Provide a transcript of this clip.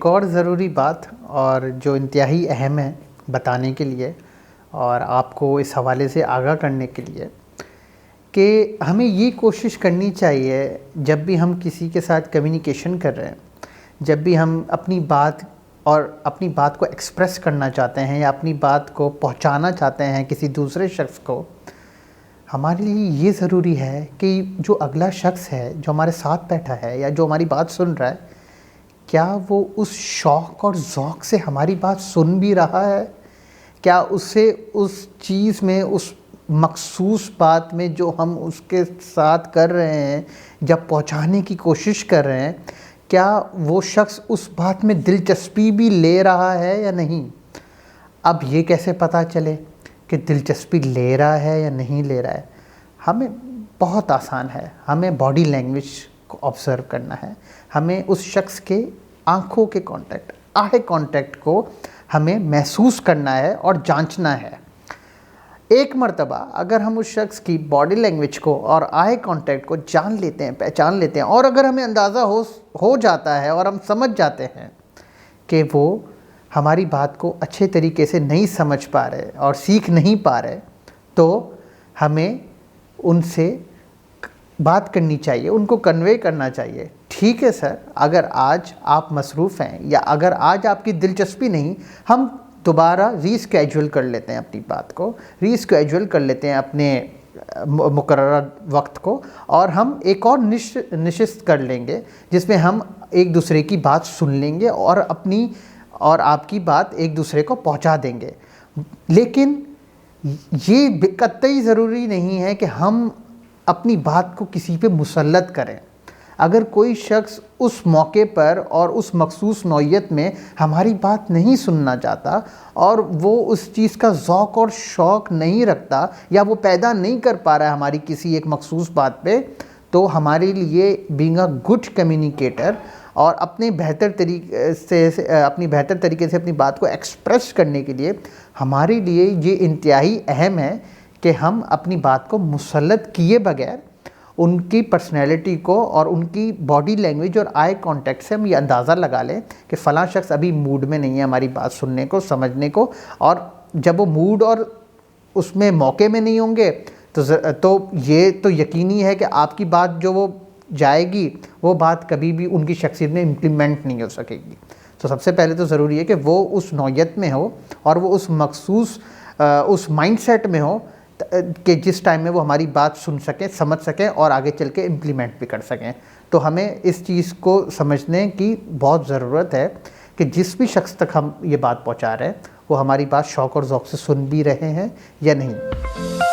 ایک اور ضروری بات اور جو انتہائی اہم ہے بتانے کے لیے اور آپ کو اس حوالے سے آگاہ کرنے کے لیے کہ ہمیں یہ کوشش کرنی چاہیے جب بھی ہم کسی کے ساتھ کمیونیکیشن کر رہے ہیں، جب بھی ہم اپنی بات کو ایکسپریس کرنا چاہتے ہیں یا اپنی بات کو پہنچانا چاہتے ہیں کسی دوسرے شخص کو، ہمارے لیے یہ ضروری ہے کہ جو اگلا شخص ہے جو ہمارے ساتھ بیٹھا ہے یا جو ہماری بات سن رہا ہے، کیا وہ اس شوق اور ذوق سے ہماری بات سن بھی رہا ہے؟ کیا اسے اس چیز میں، اس مخصوص بات میں جو ہم اس کے ساتھ کر رہے ہیں جب پہنچانے کی کوشش کر رہے ہیں، کیا وہ شخص اس بات میں دلچسپی بھی لے رہا ہے یا نہیں؟ اب یہ کیسے پتہ چلے کہ دلچسپی لے رہا ہے یا نہیں لے رہا ہے؟ ہمیں بہت آسان ہے، ہمیں باڈی لینگویج کو آبزرو کرنا ہے، ہمیں اس شخص کے آنکھوں کے کانٹیکٹ، آئی کانٹیکٹ کو ہمیں محسوس کرنا ہے اور جانچنا ہے۔ ایک مرتبہ اگر ہم اس شخص کی باڈی لینگویج کو اور آئی کانٹیکٹ کو جان لیتے ہیں، پہچان لیتے ہیں، اور اگر ہمیں اندازہ ہو جاتا ہے اور ہم سمجھ جاتے ہیں کہ وہ ہماری بات کو اچھے طریقے سے نہیں سمجھ پا رہے اور سیکھ نہیں پا رہے، تو ہمیں ان سے بات کرنی چاہیے، ان کو کنوے کرنا چاہیے، ٹھیک ہے سر، اگر آج آپ مصروف ہیں یا اگر آج آپ کی دلچسپی نہیں، ہم دوبارہ ری اسکیجول کر لیتے ہیں، اپنی بات کو ری اسکیجول کر لیتے ہیں اپنے مقررہ وقت کو، اور ہم ایک اور نشست کر لیں گے جس میں ہم ایک دوسرے کی بات سن لیں گے اور اپنی اور آپ کی بات ایک دوسرے کو پہنچا دیں گے۔ لیکن یہ قطعی ضروری نہیں ہے کہ ہم اپنی بات کو کسی پہ مسلط کریں۔ اگر کوئی شخص اس موقع پر اور اس مخصوص نوعیت میں ہماری بات نہیں سننا چاہتا اور وہ اس چیز کا ذوق اور شوق نہیں رکھتا یا وہ پیدا نہیں کر پا رہا ہے ہماری کسی ایک مخصوص بات پہ، تو ہمارے لیے بینگ اے گڈ کمیونیکیٹر اور اپنے بہتر طریقے سے اپنی بات کو ایکسپریس کرنے کے لیے ہمارے لیے یہ انتہائی اہم ہے کہ ہم اپنی بات کو مسلط کیے بغیر ان کی پرسنالٹی کو اور ان کی باڈی لینگویج اور آئی کانٹیکٹ سے ہم یہ اندازہ لگا لیں کہ فلاں شخص ابھی موڈ میں نہیں ہے ہماری بات سننے کو، سمجھنے کو، اور جب وہ موڈ اور اس میں موقع میں نہیں ہوں گے تو یہ تو یقینی ہے کہ آپ کی بات جو وہ جائے گی وہ بات کبھی بھی ان کی شخصیت میں امپلیمنٹ نہیں ہو سکے گی۔ تو سب سے پہلے تو ضروری ہے کہ وہ اس نوعیت میں ہو اور وہ اس مخصوص اس مائنڈ سیٹ میں ہو کہ جس ٹائم میں وہ ہماری بات سن سکیں، سمجھ سکیں اور آگے چل کے امپلیمنٹ بھی کر سکیں۔ تو ہمیں اس چیز کو سمجھنے کی بہت ضرورت ہے کہ جس بھی شخص تک ہم یہ بات پہنچا رہے ہیں وہ ہماری بات شوق اور ذوق سے سن بھی رہے ہیں یا نہیں۔